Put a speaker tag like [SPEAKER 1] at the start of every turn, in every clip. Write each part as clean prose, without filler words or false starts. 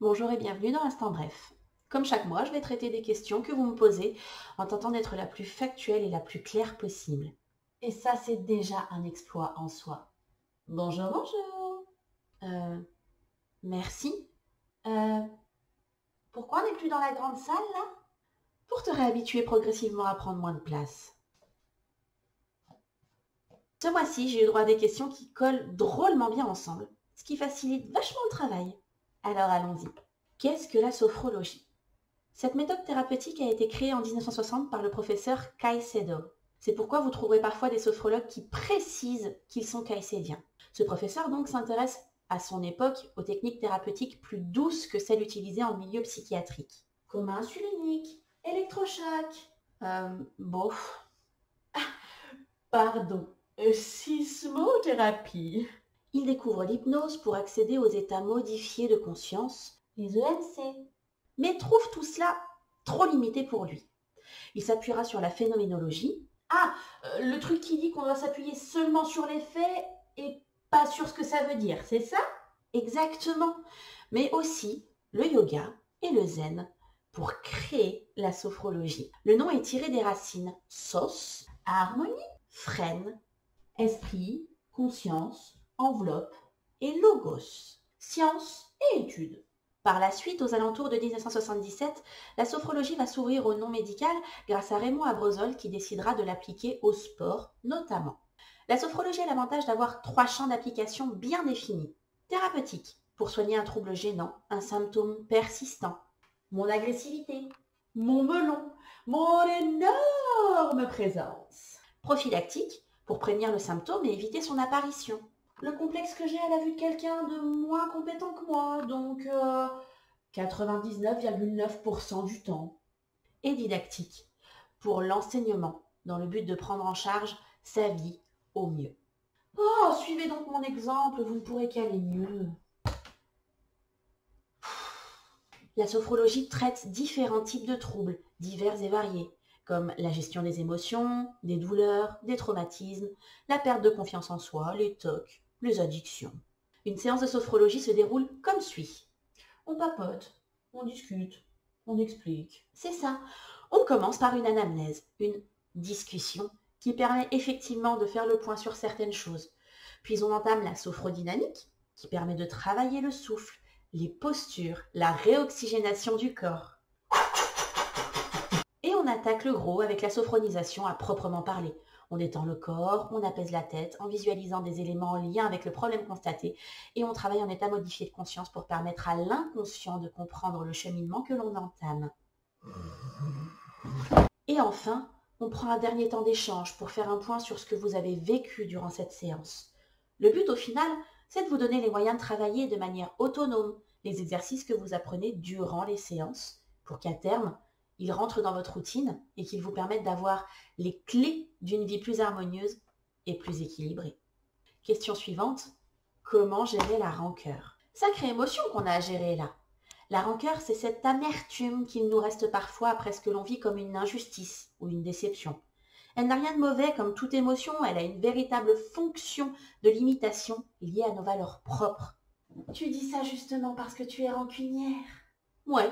[SPEAKER 1] Bonjour et bienvenue dans l'Instant Bref. Comme chaque mois, je vais traiter des questions que vous me posez en tentant d'être la plus factuelle et la plus claire possible. Et ça, c'est déjà un exploit en soi. Bonjour, bonjour. Merci. Pourquoi on n'est plus dans la grande salle, là? Pour te réhabituer progressivement à prendre moins de place. Ce mois-ci, j'ai eu droit à des questions qui collent drôlement bien ensemble, ce qui facilite vachement le travail. Alors allons-y. Qu'est-ce que la sophrologie? Cette méthode thérapeutique a été créée en 1960 par le professeur Caicedo. C'est pourquoi vous trouverez parfois des sophrologues qui précisent qu'ils sont caïcédiens. Ce professeur donc s'intéresse à son époque aux techniques thérapeutiques plus douces que celles utilisées en milieu psychiatrique. Coma insulinique, électrochoc. Bof. Pardon, sismothérapie. Il découvre l'hypnose pour accéder aux états modifiés de conscience, les EMC, mais trouve tout cela trop limité pour lui. Il s'appuiera sur la phénoménologie. Le truc qui dit qu'on doit s'appuyer seulement sur les faits et pas sur ce que ça veut dire, c'est ça? Exactement. Mais aussi le yoga et le zen pour créer la sophrologie. Le nom est tiré des racines sos, harmonie, frêne, esprit, conscience, enveloppe et logos, science et étude. Par la suite, aux alentours de 1977, la sophrologie va s'ouvrir au non médical grâce à Raymond Abrozol qui décidera de l'appliquer au sport notamment. La sophrologie a l'avantage d'avoir 3 champs d'application bien définis. Thérapeutique, pour soigner un trouble gênant, un symptôme persistant. Mon agressivité, mon melon, mon énorme présence. Prophylactique, pour prévenir le symptôme et éviter son apparition. Le complexe que j'ai à la vue de quelqu'un de moins compétent que moi, donc 99,9% du temps. Et didactique, pour l'enseignement, dans le but de prendre en charge sa vie au mieux. Oh, suivez donc mon exemple, vous ne pourrez qu'aller mieux. La sophrologie traite différents types de troubles, divers et variés, comme la gestion des émotions, des douleurs, des traumatismes, la perte de confiance en soi, les TOC, les addictions. Une séance de sophrologie se déroule comme suit. On papote, on discute, on explique. C'est ça. On commence par une anamnèse, une discussion qui permet effectivement de faire le point sur certaines choses. Puis on entame la sophrodynamique qui permet de travailler le souffle, les postures, la réoxygénation du corps. Et on attaque le gros avec la sophronisation à proprement parler. On détend le corps, on apaise la tête en visualisant des éléments en lien avec le problème constaté et on travaille en état modifié de conscience pour permettre à l'inconscient de comprendre le cheminement que l'on entame. Et enfin, on prend un dernier temps d'échange pour faire un point sur ce que vous avez vécu durant cette séance. Le but au final, c'est de vous donner les moyens de travailler de manière autonome les exercices que vous apprenez durant les séances pour qu'à terme, ils rentrent dans votre routine et qu'ils vous permettent d'avoir les clés d'une vie plus harmonieuse et plus équilibrée. Question suivante, comment gérer la rancœur? Sacrée émotion qu'on a à gérer là. La rancœur, c'est cette amertume qu'il nous reste parfois après ce que l'on vit comme une injustice ou une déception. Elle n'a rien de mauvais comme toute émotion, elle a une véritable fonction de limitation liée à nos valeurs propres. Tu dis ça justement parce que tu es rancunière? Ouais,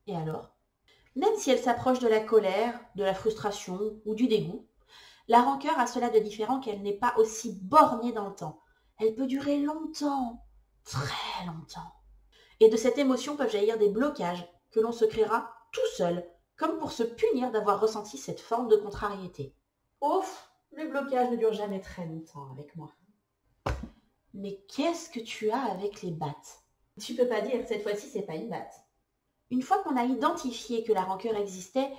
[SPEAKER 1] et alors? Même si elle s'approche de la colère, de la frustration ou du dégoût, la rancœur a cela de différent qu'elle n'est pas aussi bornée dans le temps. Elle peut durer longtemps, très longtemps. Et de cette émotion peuvent jaillir des blocages que l'on se créera tout seul, comme pour se punir d'avoir ressenti cette forme de contrariété. Ouf, les blocages ne durent jamais très longtemps avec moi. Mais qu'est-ce que tu as avec les battes? Tu peux pas dire, cette fois-ci, c'est pas une batte. Une fois qu'on a identifié que la rancœur existait,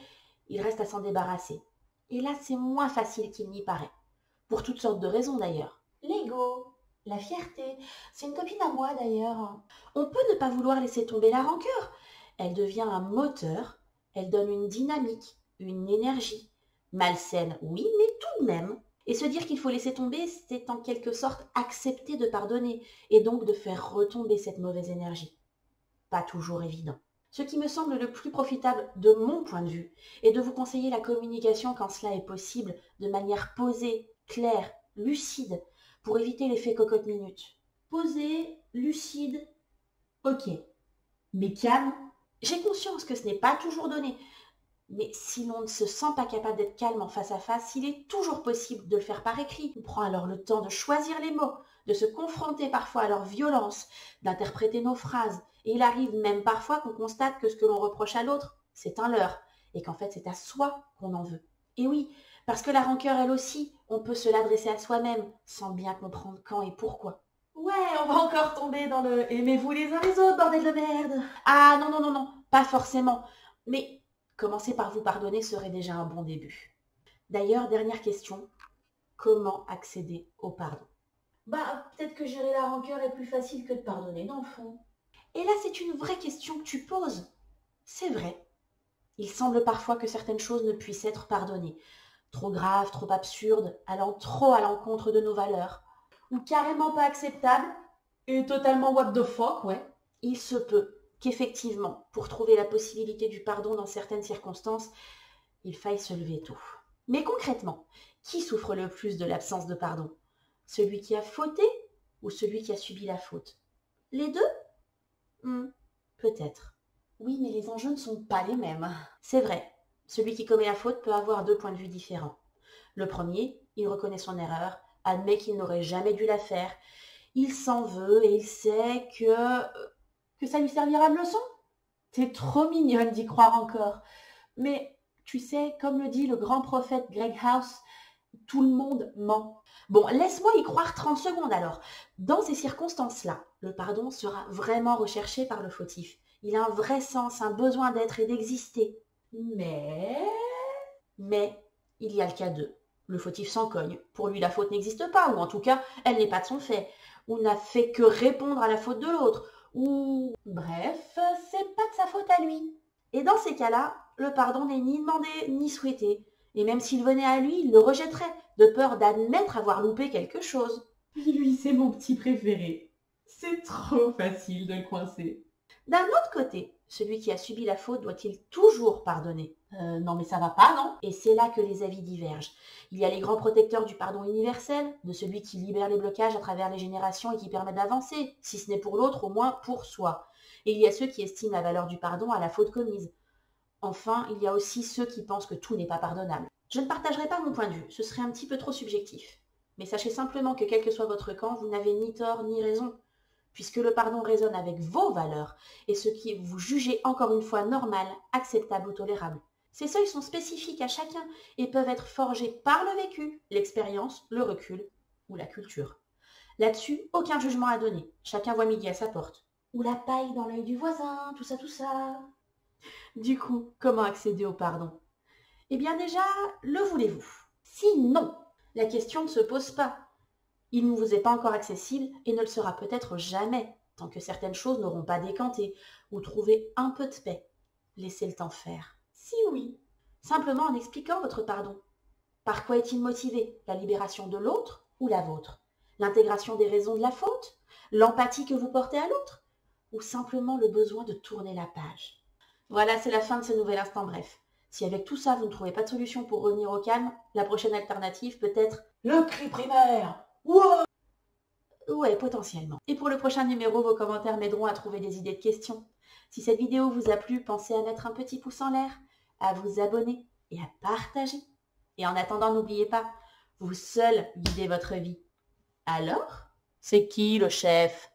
[SPEAKER 1] il reste à s'en débarrasser. Et là, c'est moins facile qu'il n'y paraît. Pour toutes sortes de raisons d'ailleurs. L'ego, la fierté, c'est une copine à moi d'ailleurs. On peut ne pas vouloir laisser tomber la rancœur. Elle devient un moteur, elle donne une dynamique, une énergie. Malsaine, oui, mais tout de même. Et se dire qu'il faut laisser tomber, c'est en quelque sorte accepter de pardonner et donc de faire retomber cette mauvaise énergie. Pas toujours évident. Ce qui me semble le plus profitable de mon point de vue est de vous conseiller la communication quand cela est possible, de manière posée, claire, lucide, pour éviter l'effet cocotte-minute. Posée, lucide, ok. mais calme. J'ai conscience que ce n'est pas toujours donné, mais si l'on ne se sent pas capable d'être calme en face à face, il est toujours possible de le faire par écrit. On prend alors le temps de choisir les mots, de se confronter parfois à leur violence, d'interpréter nos phrases. Et il arrive même parfois qu'on constate que ce que l'on reproche à l'autre, c'est un leurre, et qu'en fait c'est à soi qu'on en veut. Et oui, parce que la rancœur, elle aussi, on peut se l'adresser à soi-même, sans bien comprendre quand et pourquoi. Ouais, on va encore tomber dans le aimez-vous les uns les autres, bordel de merde. Ah non, non, non, non, pas forcément. Mais commencer par vous pardonner serait déjà un bon début. D'ailleurs, dernière question, comment accéder au pardon? Peut-être que gérer la rancœur est plus facile que de pardonner, dans le fond. Et là, c'est une vraie question que tu poses. C'est vrai. Il semble parfois que certaines choses ne puissent être pardonnées. Trop graves, trop absurdes, allant trop à l'encontre de nos valeurs. Ou carrément pas acceptables. Et totalement what the fuck, ouais. Il se peut qu'effectivement, pour trouver la possibilité du pardon dans certaines circonstances, il faille se lever tôt. Mais concrètement, qui souffre le plus de l'absence de pardon? Celui qui a fauté ou celui qui a subi la faute? Les deux? Peut-être. Oui, mais les enjeux ne sont pas les mêmes. C'est vrai, celui qui commet la faute peut avoir deux points de vue différents. Le premier, il reconnaît son erreur, admet qu'il n'aurait jamais dû la faire, il s'en veut et il sait que ça lui servira de leçon. T'es trop mignonne d'y croire encore. Mais tu sais, comme le dit le grand prophète Greg House, tout le monde ment. Bon, laisse-moi y croire 30 secondes alors. Dans ces circonstances-là, le pardon sera vraiment recherché par le fautif. Il a un vrai sens, un besoin d'être et d'exister. Mais il y a le cas 2. Le fautif s'en cogne. Pour lui, la faute n'existe pas, ou en tout cas, elle n'est pas de son fait, ou n'a fait que répondre à la faute de l'autre, ou... Bref, c'est pas de sa faute à lui. Et dans ces cas-là, le pardon n'est ni demandé ni souhaité. Et même s'il venait à lui, il le rejetterait, de peur d'admettre avoir loupé quelque chose.
[SPEAKER 2] Lui, c'est mon petit préféré. C'est trop facile de le coincer.
[SPEAKER 1] D'un autre côté, celui qui a subi la faute doit-il toujours pardonner? Non mais ça va pas, non? Et c'est là que les avis divergent. Il y a les grands protecteurs du pardon universel, de celui qui libère les blocages à travers les générations et qui permet d'avancer, si ce n'est pour l'autre, au moins pour soi. Et il y a ceux qui estiment la valeur du pardon à la faute commise. Enfin, il y a aussi ceux qui pensent que tout n'est pas pardonnable. Je ne partagerai pas mon point de vue, ce serait un petit peu trop subjectif. Mais sachez simplement que quel que soit votre camp, vous n'avez ni tort ni raison, puisque le pardon résonne avec vos valeurs et ce qui vous jugez encore une fois normal, acceptable ou tolérable. Ces seuils sont spécifiques à chacun et peuvent être forgés par le vécu, l'expérience, le recul ou la culture. Là-dessus, aucun jugement à donner. Chacun voit midi à sa porte. Ou la paille dans l'œil du voisin, tout ça, tout ça. Du coup, comment accéder au pardon? Eh bien déjà, le voulez-vous? Si non, la question ne se pose pas. Il ne vous est pas encore accessible et ne le sera peut-être jamais, tant que certaines choses n'auront pas décanté ou trouvé un peu de paix. Laissez le temps faire. Si oui, simplement en expliquant votre pardon. Par quoi est-il motivé? La libération de l'autre ou la vôtre? L'intégration des raisons de la faute? L'empathie que vous portez à l'autre? Ou simplement le besoin de tourner la page? Voilà, c'est la fin de ce nouvel instant bref. Si avec tout ça, vous ne trouvez pas de solution pour revenir au calme, la prochaine alternative peut être le cri primaire. Ouais, potentiellement. Et pour le prochain numéro, vos commentaires m'aideront à trouver des idées de questions. Si cette vidéo vous a plu, pensez à mettre un petit pouce en l'air, à vous abonner et à partager. Et en attendant, n'oubliez pas, vous seul guidez votre vie. Alors, c'est qui le chef?